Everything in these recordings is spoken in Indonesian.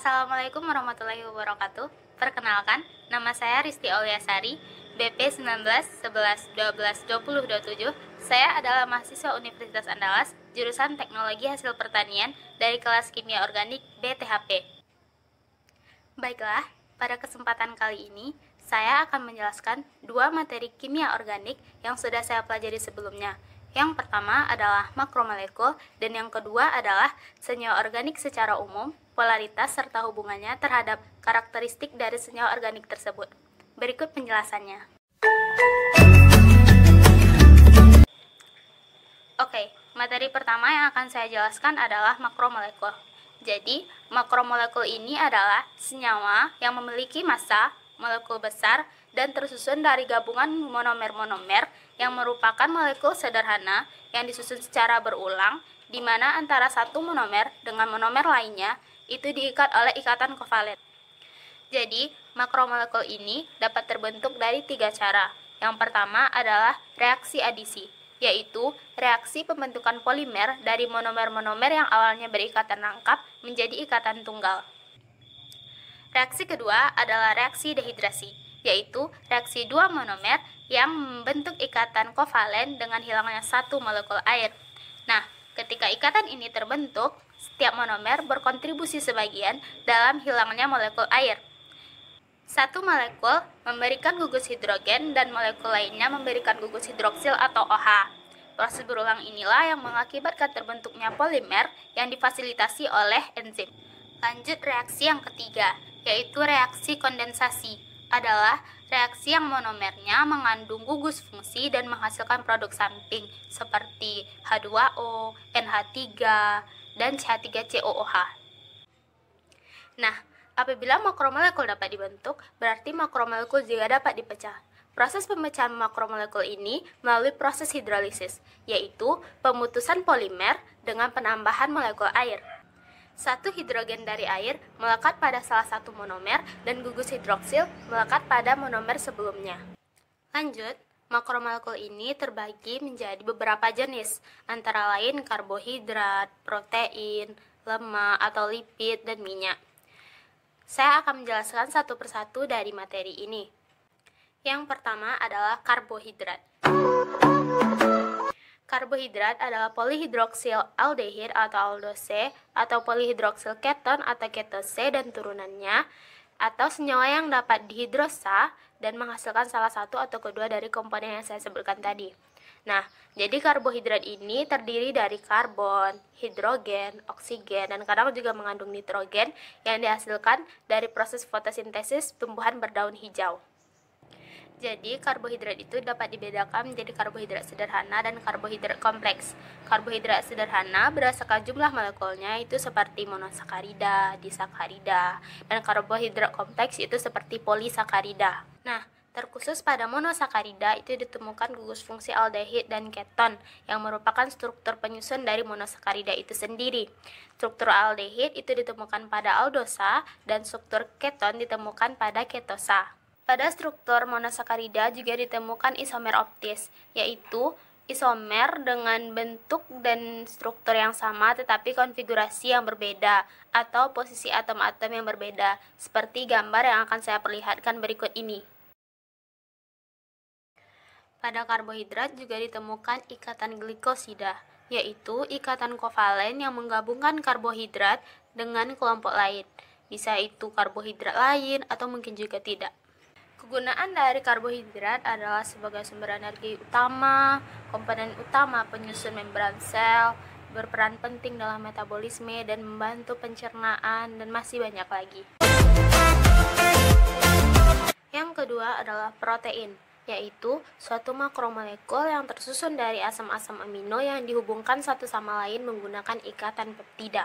Assalamualaikum warahmatullahi wabarakatuh. Perkenalkan, nama saya Risti Auliasari, BP 19 11 12 20 27. Saya adalah mahasiswa Universitas Andalas, jurusan Teknologi Hasil Pertanian dari kelas Kimia Organik BTHP. Baiklah, pada kesempatan kali ini, saya akan menjelaskan dua materi kimia organik yang sudah saya pelajari sebelumnya. Yang pertama adalah makromolekul dan yang kedua adalah senyawa organik secara umum, polaritas serta hubungannya terhadap karakteristik dari senyawa organik tersebut. Berikut penjelasannya. Oke, materi pertama yang akan saya jelaskan adalah makromolekul. Jadi, makromolekul ini adalah senyawa yang memiliki massa molekul besar dan tersusun dari gabungan monomer-monomer yang merupakan molekul sederhana yang disusun secara berulang, di mana antara satu monomer dengan monomer lainnya itu diikat oleh ikatan kovalen. Jadi, makromolekul ini dapat terbentuk dari tiga cara. Yang pertama adalah reaksi adisi, yaitu reaksi pembentukan polimer dari monomer-monomer yang awalnya berikatan rangkap menjadi ikatan tunggal. Reaksi kedua adalah reaksi dehidrasi, yaitu reaksi dua monomer yang membentuk ikatan kovalen dengan hilangnya satu molekul air. Nah, ketika ikatan ini terbentuk, setiap monomer berkontribusi sebagian dalam hilangnya molekul air. Satu molekul memberikan gugus hidrogen dan molekul lainnya memberikan gugus hidroksil atau OH. Proses berulang inilah yang mengakibatkan terbentuknya polimer yang difasilitasi oleh enzim. Lanjut reaksi yang ketiga, yaitu reaksi kondensasi, adalah reaksi yang monomernya mengandung gugus fungsi dan menghasilkan produk samping seperti H2O, NH3, dan CH3COOH. Nah, apabila makromolekul dapat dibentuk, berarti makromolekul juga dapat dipecah. Proses pemecahan makromolekul ini melalui proses hidrolisis, yaitu pemutusan polimer dengan penambahan molekul air. Satu hidrogen dari air melekat pada salah satu monomer dan gugus hidroksil melekat pada monomer sebelumnya. Lanjut, makromolekul ini terbagi menjadi beberapa jenis, antara lain karbohidrat, protein, lemak atau lipid, dan minyak. Saya akan menjelaskan satu persatu dari materi ini. Yang pertama adalah karbohidrat. Karbohidrat adalah polyhidroxyl aldehid atau aldose, atau polyhidroxyl keton atau ketose dan turunannya, atau senyawa yang dapat dihidrosa dan menghasilkan salah satu atau kedua dari komponen yang saya sebutkan tadi. Nah, jadi karbohidrat ini terdiri dari karbon, hidrogen, oksigen, dan kadang juga mengandung nitrogen yang dihasilkan dari proses fotosintesis tumbuhan berdaun hijau. Jadi, karbohidrat itu dapat dibedakan menjadi karbohidrat sederhana dan karbohidrat kompleks. Karbohidrat sederhana berdasarkan jumlah molekulnya itu seperti monosakarida, disakarida, dan karbohidrat kompleks itu seperti polisakarida. Nah, terkhusus pada monosakarida itu ditemukan gugus fungsi aldehid dan keton yang merupakan struktur penyusun dari monosakarida itu sendiri. Struktur aldehid itu ditemukan pada aldosa dan struktur keton ditemukan pada ketosa. Pada struktur monosakarida juga ditemukan isomer optis, yaitu isomer dengan bentuk dan struktur yang sama tetapi konfigurasi yang berbeda atau posisi atom-atom yang berbeda, seperti gambar yang akan saya perlihatkan berikut ini. Pada karbohidrat juga ditemukan ikatan glikosida, yaitu ikatan kovalen yang menggabungkan karbohidrat dengan kelompok lain. Bisa itu karbohidrat lain atau mungkin juga tidak. Kegunaan dari karbohidrat adalah sebagai sumber energi utama, komponen utama penyusun membran sel, berperan penting dalam metabolisme dan membantu pencernaan, dan masih banyak lagi. Yang kedua adalah protein, yaitu suatu makromolekul yang tersusun dari asam-asam amino yang dihubungkan satu sama lain menggunakan ikatan peptida.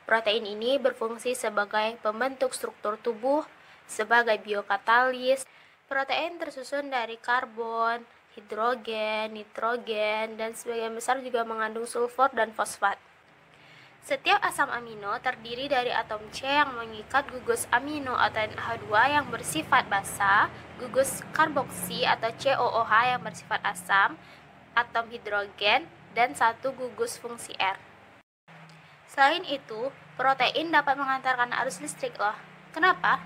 Protein ini berfungsi sebagai pembentuk struktur tubuh, sebagai biokatalis. Protein tersusun dari karbon, hidrogen, nitrogen, dan sebagian besar juga mengandung sulfur dan fosfat. Setiap asam amino terdiri dari atom C yang mengikat gugus amino atau NH2 yang bersifat basa, gugus karboksi atau COOH yang bersifat asam, atom hidrogen, dan satu gugus fungsi R. Selain itu, protein dapat mengantarkan arus listrik loh. Kenapa?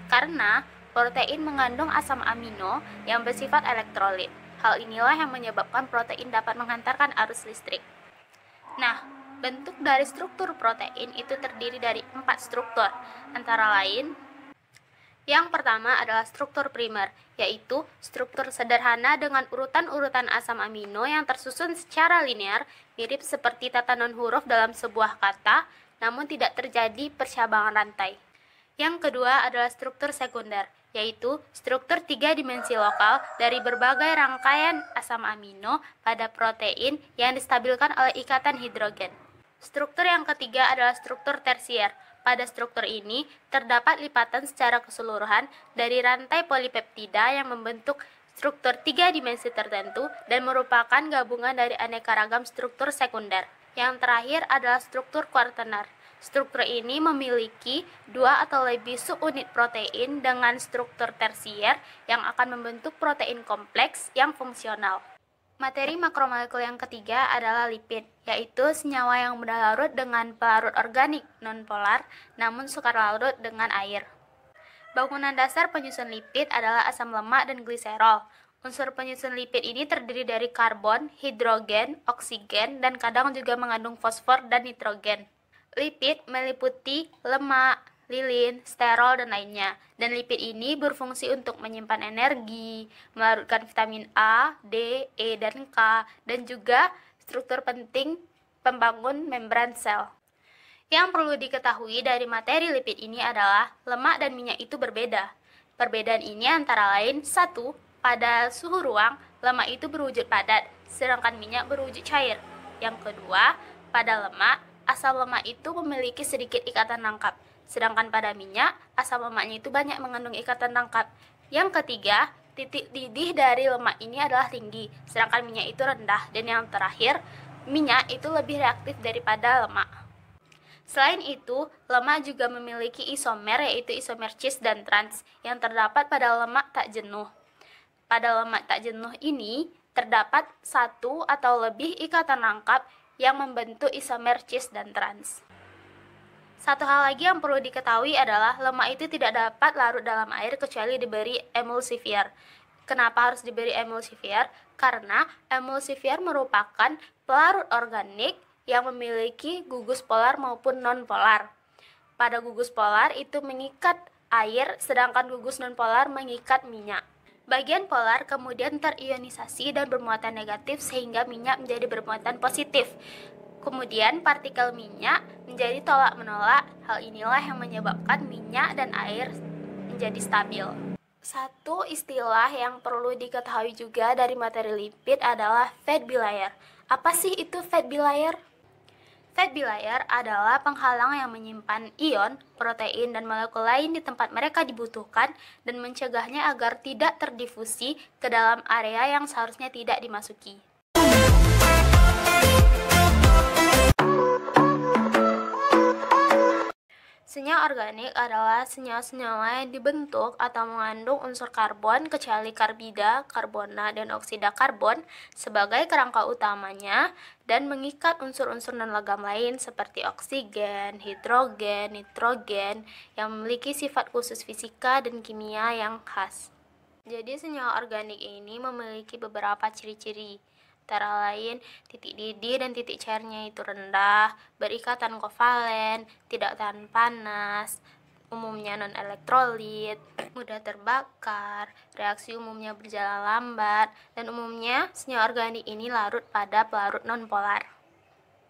Karena protein mengandung asam amino yang bersifat elektrolit. Hal inilah yang menyebabkan protein dapat mengantarkan arus listrik. Nah, bentuk dari struktur protein itu terdiri dari 4 struktur, antara lain yang pertama adalah struktur primer, yaitu struktur sederhana dengan urutan-urutan asam amino yang tersusun secara linear, mirip seperti tatanan huruf dalam sebuah kata, namun tidak terjadi percabangan rantai. Yang kedua adalah struktur sekunder, yaitu struktur 3 dimensi lokal dari berbagai rangkaian asam amino pada protein yang distabilkan oleh ikatan hidrogen. Struktur yang ketiga adalah struktur tersier. Pada struktur ini, terdapat lipatan secara keseluruhan dari rantai polipeptida yang membentuk struktur 3 dimensi tertentu dan merupakan gabungan dari aneka ragam struktur sekunder. Yang terakhir adalah struktur kuartener. Struktur ini memiliki 2 atau lebih subunit protein dengan struktur tersier yang akan membentuk protein kompleks yang fungsional. Materi makromolekul yang ketiga adalah lipid, yaitu senyawa yang mudah larut dengan pelarut organik nonpolar, namun sukar larut dengan air. Bangunan dasar penyusun lipid adalah asam lemak dan gliserol. Unsur penyusun lipid ini terdiri dari karbon, hidrogen, oksigen, dan kadang juga mengandung fosfor dan nitrogen. Lipid meliputi lemak, lilin, sterol, dan lainnya. Dan lipid ini berfungsi untuk menyimpan energi, melarutkan vitamin A, D, E, dan K, dan juga struktur penting pembangun membran sel. Yang perlu diketahui dari materi lipid ini adalah lemak dan minyak itu berbeda. Perbedaan ini antara lain: 1. Pada suhu ruang, lemak itu berwujud padat, sedangkan minyak berwujud cair. Yang kedua, pada lemak, asam lemak itu memiliki sedikit ikatan rangkap, sedangkan pada minyak, asam lemaknya itu banyak mengandung ikatan rangkap. Yang ketiga, titik didih dari lemak ini adalah tinggi, sedangkan minyak itu rendah. Dan yang terakhir, minyak itu lebih reaktif daripada lemak. Selain itu, lemak juga memiliki isomer, yaitu isomer cis dan trans, yang terdapat pada lemak tak jenuh. Pada lemak tak jenuh ini, terdapat 1 atau lebih ikatan rangkap yang membentuk isomer cis dan trans. Satu hal lagi yang perlu diketahui adalah lemak itu tidak dapat larut dalam air kecuali diberi emulsifier. Kenapa harus diberi emulsifier? Karena emulsifier merupakan pelarut organik yang memiliki gugus polar maupun non-polar. Pada gugus polar itu mengikat air, sedangkan gugus non-polar mengikat minyak. Bagian polar kemudian terionisasi dan bermuatan negatif sehingga minyak menjadi bermuatan positif. Kemudian partikel minyak menjadi tolak-menolak. Hal inilah yang menyebabkan minyak dan air menjadi stabil. Satu istilah yang perlu diketahui juga dari materi lipid adalah fat bilayer. Apa sih itu fat bilayer? Fat bilayer adalah penghalang yang menyimpan ion, protein, dan molekul lain di tempat mereka dibutuhkan dan mencegahnya agar tidak terdifusi ke dalam area yang seharusnya tidak dimasuki. Senyawa organik adalah senyawa-senyawa yang dibentuk atau mengandung unsur karbon kecuali karbida, karbona, dan oksida karbon sebagai kerangka utamanya dan mengikat unsur-unsur non-logam lain seperti oksigen, hidrogen, nitrogen yang memiliki sifat khusus fisika dan kimia yang khas. Jadi senyawa organik ini memiliki beberapa ciri-ciri, antara lain titik didih dan titik cairnya itu rendah, berikatan kovalen, tidak tahan panas, umumnya non-elektrolit, mudah terbakar, reaksi umumnya berjalan lambat, dan umumnya senyawa organik ini larut pada pelarut non-polar.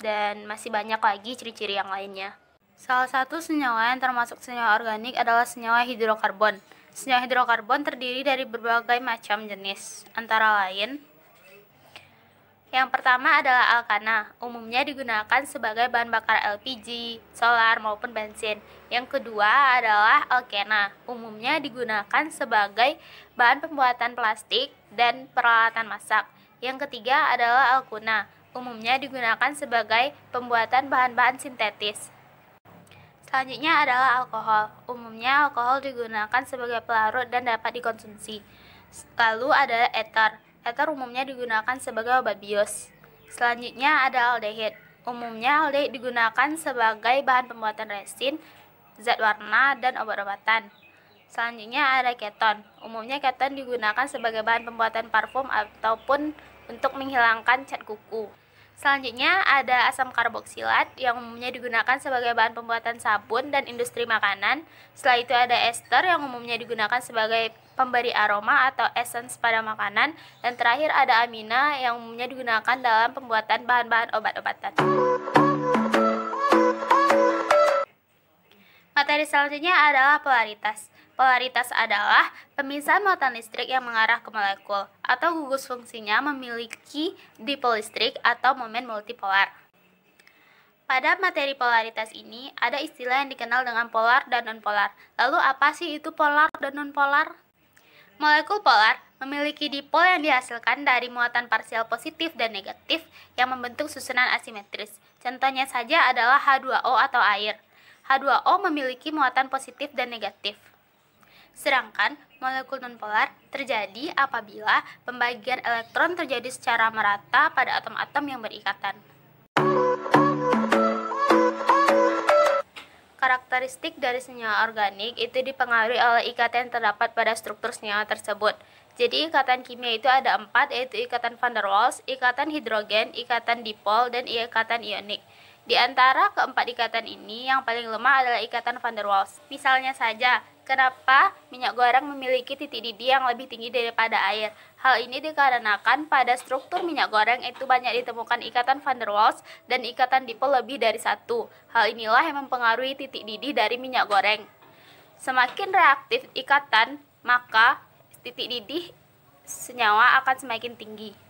Dan masih banyak lagi ciri-ciri yang lainnya. Salah satu senyawa yang termasuk senyawa organik adalah senyawa hidrokarbon. Senyawa hidrokarbon terdiri dari berbagai macam jenis, antara lain yang pertama adalah alkana, umumnya digunakan sebagai bahan bakar LPG, solar, maupun bensin. Yang kedua adalah alkena, umumnya digunakan sebagai bahan pembuatan plastik dan peralatan masak. Yang ketiga adalah alkuna, umumnya digunakan sebagai pembuatan bahan-bahan sintetis. Selanjutnya adalah alkohol, umumnya alkohol digunakan sebagai pelarut dan dapat dikonsumsi. Lalu ada eter. Eter umumnya digunakan sebagai obat bius. Selanjutnya ada aldehid. Umumnya aldehid digunakan sebagai bahan pembuatan resin, zat warna, dan obat-obatan. Selanjutnya ada keton. Umumnya keton digunakan sebagai bahan pembuatan parfum ataupun untuk menghilangkan cat kuku. Selanjutnya ada asam karboksilat yang umumnya digunakan sebagai bahan pembuatan sabun dan industri makanan. Setelah itu ada ester yang umumnya digunakan sebagai pemberi aroma atau essence pada makanan. Dan terakhir ada amina yang umumnya digunakan dalam pembuatan bahan-bahan obat-obatan. Materi selanjutnya adalah polaritas. Polaritas adalah pemisahan muatan listrik yang mengarah ke molekul, atau gugus fungsinya memiliki dipol listrik atau momen multipolar. Pada materi polaritas ini, ada istilah yang dikenal dengan polar dan nonpolar. Lalu apa sih itu polar dan nonpolar? Molekul polar memiliki dipol yang dihasilkan dari muatan parsial positif dan negatif yang membentuk susunan asimetris. Contohnya saja adalah H2O atau air. H2O memiliki muatan positif dan negatif. Sedangkan molekul nonpolar terjadi apabila pembagian elektron terjadi secara merata pada atom-atom yang berikatan. Karakteristik dari senyawa organik itu dipengaruhi oleh ikatan yang terdapat pada struktur senyawa tersebut. Jadi ikatan kimia itu ada 4, yaitu ikatan van der Waals, ikatan hidrogen, ikatan dipol, dan ikatan ionik. Di antara keempat ikatan ini, yang paling lemah adalah ikatan van der Waals. Misalnya saja, kenapa minyak goreng memiliki titik didih yang lebih tinggi daripada air? Hal ini dikarenakan pada struktur minyak goreng itu banyak ditemukan ikatan van der Waals dan ikatan dipol lebih dari satu. Hal inilah yang mempengaruhi titik didih dari minyak goreng. Semakin reaktif ikatan, maka titik didih senyawa akan semakin tinggi.